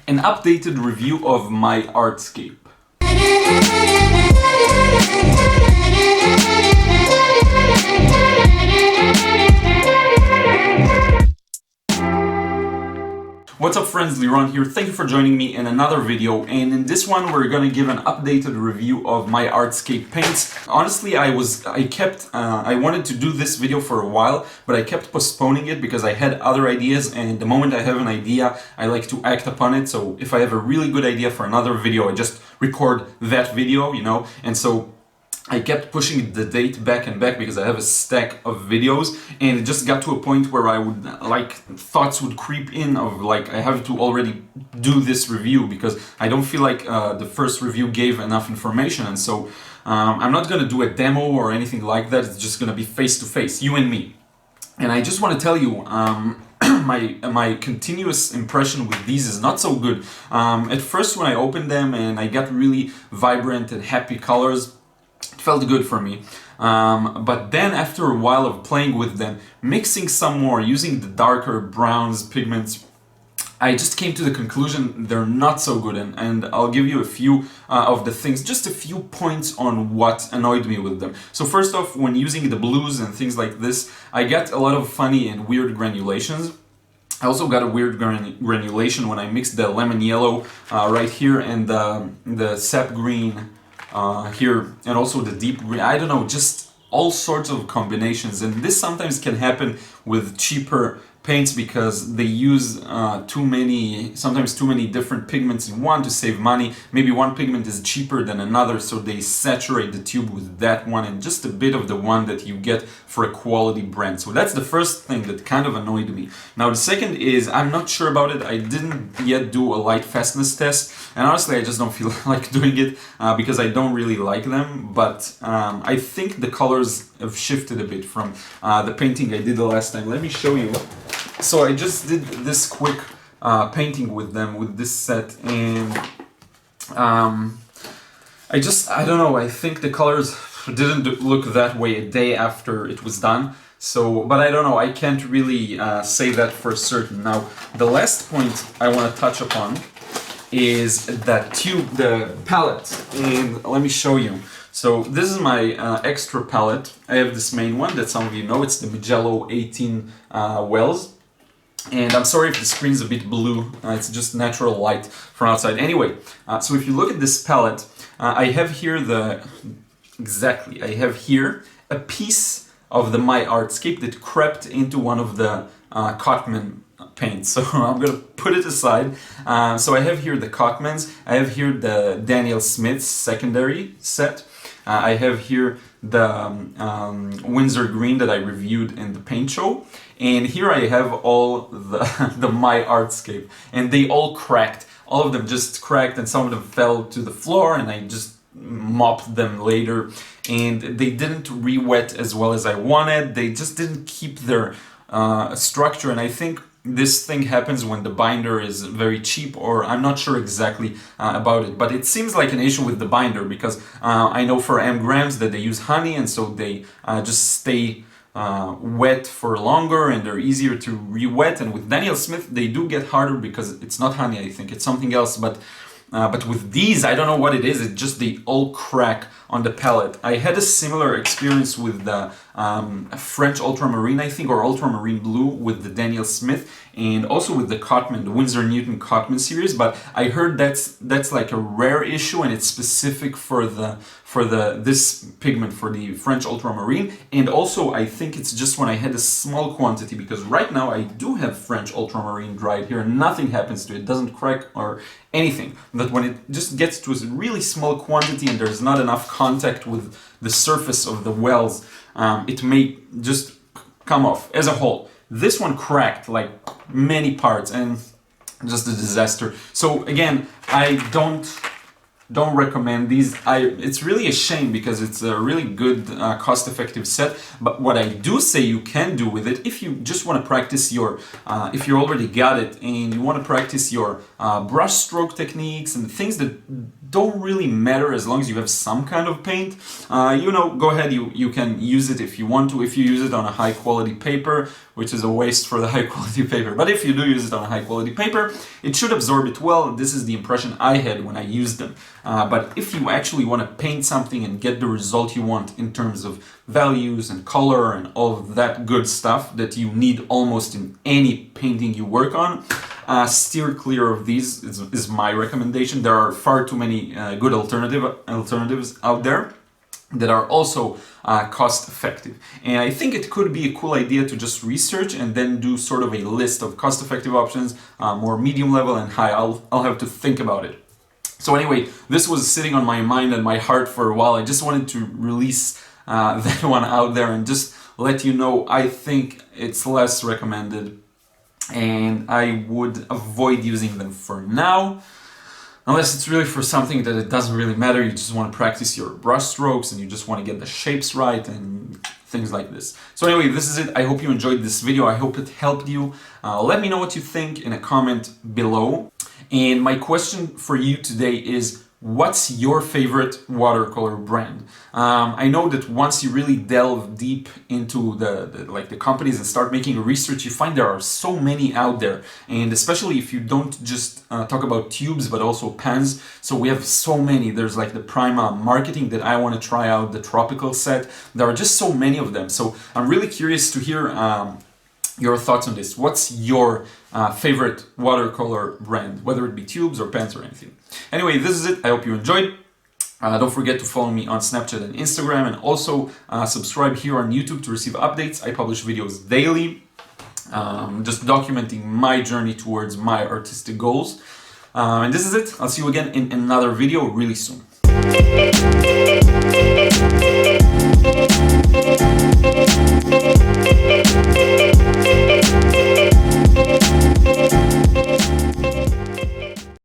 an updated review of MyArtscape. What's up friends, Liron here. Thank you for joining me in another video, and in this one we're gonna give an updated review of MyArtscape paints. Honestly, I wanted to do this video for a while, but I kept postponing it because I had other ideas, and the moment I have an idea, I like to act upon it. So if I have a really good idea for another video, I just record that video, you know, and so I kept pushing the date back and back because I have a stack of videos, and it just got to a point where I would, like, thoughts would creep in of like, I have to already do this review because I don't feel like the first review gave enough information, and so I'm not gonna do a demo or anything like that. It's just gonna be face to face, you and me. And I just want to tell you, my continuous impression with these is not so good. At first when I opened them and I got really vibrant and happy colors, it felt good for me, but then after a while of playing with them, mixing some more, using the darker browns, pigments, I just came to the conclusion they're not so good, and I'll give you a few of the things, just a few points on what annoyed me with them. So first off, when using the blues and things like this, I get a lot of funny and weird granulations. I also got a weird granulation when I mixed the lemon yellow right here and the sap green here, and also the deep green. I don't know, just all sorts of combinations, and this sometimes can happen with cheaper paints because they use sometimes too many different pigments in one to save money. Maybe one pigment is cheaper than another, so they saturate the tube with that one and just a bit of the one that you get for a quality brand. So that's the first thing that kind of annoyed me. Now the second is, I'm not sure about it. I didn't yet do a light fastness test, and honestly I just don't feel like doing it because I don't really like them, but I think the colors have shifted a bit from the painting I did the last time. Let me show you. So I just did this quick painting with them, with this set, and I don't know, I think the colors didn't look that way a day after it was done. So, but I don't know, I can't really say that for certain. Now, the last point I want to touch upon is that tube, the palette, and let me show you. So this is my extra palette. I have this main one that some of you know, it's the Mugello 18 Wells. And I'm sorry if the screen's a bit blue, it's just natural light from outside. Anyway, so if you look at this palette, I have here I have here a piece of the MyArtscape that crept into one of the Cotman paints. So I'm gonna put it aside. So I have here the Cotmans, I have here the Daniel Smith's secondary set, I have here the Windsor Green that I reviewed in the paint show, and here I have all the MyArtscape, and they all cracked. All of them just cracked, and some of them fell to the floor, and I just mopped them later, and they didn't re-wet as well as I wanted. They just didn't keep their structure, and I think this thing happens when the binder is very cheap, or I'm not sure exactly about it, but it seems like an issue with the binder because I know for M-grams that they use honey, and so they just stay wet for longer and they're easier to re-wet. And with Daniel Smith they do get harder because it's not honey, I think it's something else, but with these, I don't know what it is, it just they all crack on the palette. I had a similar experience with the French Ultramarine, I think, or Ultramarine Blue with the Daniel Smith, and also with the Cotman, the Winsor Newton Cotman series, but I heard that's like a rare issue and it's specific for this pigment, for the French Ultramarine. And also I think it's just when I had a small quantity, because right now I do have French Ultramarine dried here and nothing happens to it, doesn't crack or anything, but when it just gets to a really small quantity and there's not enough contact with the surface of the wells, it may just come off as a whole. This one cracked like many parts and just a disaster. So again, I don't recommend these. It's really a shame because it's a really good cost-effective set, but what I do say you can do with it, if you just want to practice your if you already got it and you want to practice your brush stroke techniques and things that don't really matter as long as you have some kind of paint. You know, go ahead, you can use it if you want to. If you use it on a high quality paper, which is a waste for the high quality paper, but if you do use it on a high quality paper, it should absorb it well. This is the impression I had when I used them. But if you actually want to paint something and get the result you want in terms of values and color and all of that good stuff that you need almost in any painting you work on, steer clear of these is my recommendation. There are far too many good alternatives out there that are also cost effective. And I think it could be a cool idea to just research and then do sort of a list of cost effective options, more medium level and high. I'll have to think about it. So anyway, this was sitting on my mind and my heart for a while. I just wanted to release that one out there and just let you know I think it's less recommended and I would avoid using them for now. Unless it's really for something that it doesn't really matter, you just want to practice your brush strokes and you just want to get the shapes right and things like this. So anyway, this is it. I hope you enjoyed this video. I hope it helped you. Let me know what you think in a comment below. And my question for you today is, what's your favorite watercolor brand? I know that once you really delve deep into the companies and start making research, you find there are so many out there, and especially if you don't just talk about tubes but also pens. So we have so many. There's like the Prima Marketing that I want to try out, the Tropical set. There are just so many of them. So I'm really curious to hear your thoughts on this. What's your favorite watercolor brand, whether it be tubes or pens or anything? Anyway, this is it. I hope you enjoyed. Don't forget to follow me on Snapchat and Instagram, and also subscribe here on YouTube to receive updates. I publish videos daily, just documenting my journey towards my artistic goals. And this is it. I'll see you again in another video really soon.